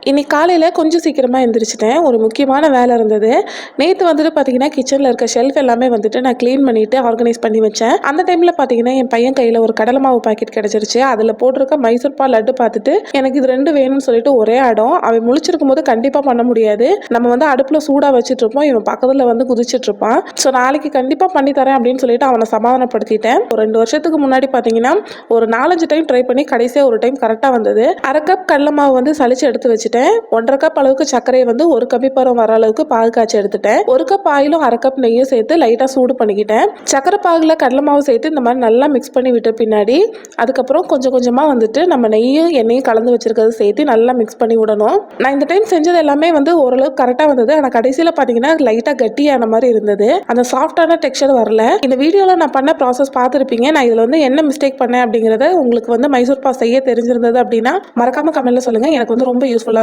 இன்னைக்கு காலையில் கொஞ்சம் சீக்கிரமாக எந்திரிச்சிட்டேன். ஒரு முக்கியமான வேலை இருந்தது. நேற்று வந்துட்டு பார்த்தீங்கன்னா கிச்சனில் இருக்க ஷெல்ஃப் எல்லாமே வந்துட்டு நான் க்ளீன் பண்ணிவிட்டு ஆர்கனைஸ் பண்ணி வச்சேன். அந்த டைமில் பார்த்தீங்கன்னா என் பையன் கையில் ஒரு கடலை மாவு பாக்கெட் கிடச்சிருச்சு. அதில் போட்டிருக்க மைசூர் பால் லட்டு பார்த்துட்டு எனக்கு இது ரெண்டு வேணும்னு சொல்லிட்டு ஒரே ஆடம். அவன் முழிச்சிருக்கும் போது கண்டிப்பாக பண்ண முடியாது. நம்ம வந்து அடுப்பில் சூடாக வச்சுட்டு இருப்போம், இவன் பக்கத்தில் வந்து குதிச்சிட்டு இருப்பான். ஸோ நாளைக்கு கண்டிப்பாக பண்ணி தரேன் அப்படின்னு சொல்லிட்டு அவனை சமாதானப்படுத்திட்டேன். ஒரு 2 வருஷத்துக்கு முன்னாடி பார்த்தீங்கன்னா ஒரு 4-5 டைம் ட்ரை பண்ணி கடைசியாக ஒரு டைம் கரெக்டாக வந்தது. 1/2 கப் கடலை மாவு வந்து சளிச்சு எடுத்து வச்சுட்டேன். 1/2 கப் அளவுக்கு சர்க்கரையை வந்து ஒரு கம்பிப்பரம் வர அளவுக்கு பாகு காய்ச்சி எடுத்துட்டேன். 1 கப் ஆயிலும் 1/2 கப் நெய்யும் சேர்த்து லைட்டாக சூடு பண்ணிக்கிட்டேன். சர்க்கரை பாகுல கடலை மாவு சேர்த்து இந்த மாதிரி நல்லா மிக்ஸ் பண்ணி விட்ட பின்னாடி அதுக்கப்புறம் கொஞ்சம் கொஞ்சமாக வந்துட்டு நம்ம நெய்யும் எண்ணெயும் கலந்து வச்சிருக்கிறது சேர்த்து நல்லா மிக்ஸ் பண்ணி விடணும். நான் இந்த டைம் செஞ்சது எல்லாமே வந்து ஓரளவுக்கு கரெக்டாக வந்தது. ஆனால் கடைசியில் பார்த்தீங்கன்னா லைட்டாக கட்டியான மாதிரி இருந்தது. அந்த சாஃப்டான டெக்ஸ்சர் வரல. இந்த வீடியோவில் நான் பண்ண ப்ராசஸ் பார்த்துருப்பீங்க. நான் இதில் வந்து என்ன மிஸ்டேக் பண்ணேன் அப்படிங்கிறத உங்களுக்கு வந்து மைசூர் பாக் செய்ய தெரிஞ்சிருந்தது அப்படின்னா மறக்காம கமெண்ட்ல சொல்லுங்கள். எனக்கு வந்து ரொம்ப யூஸ்ஃபுல்லாக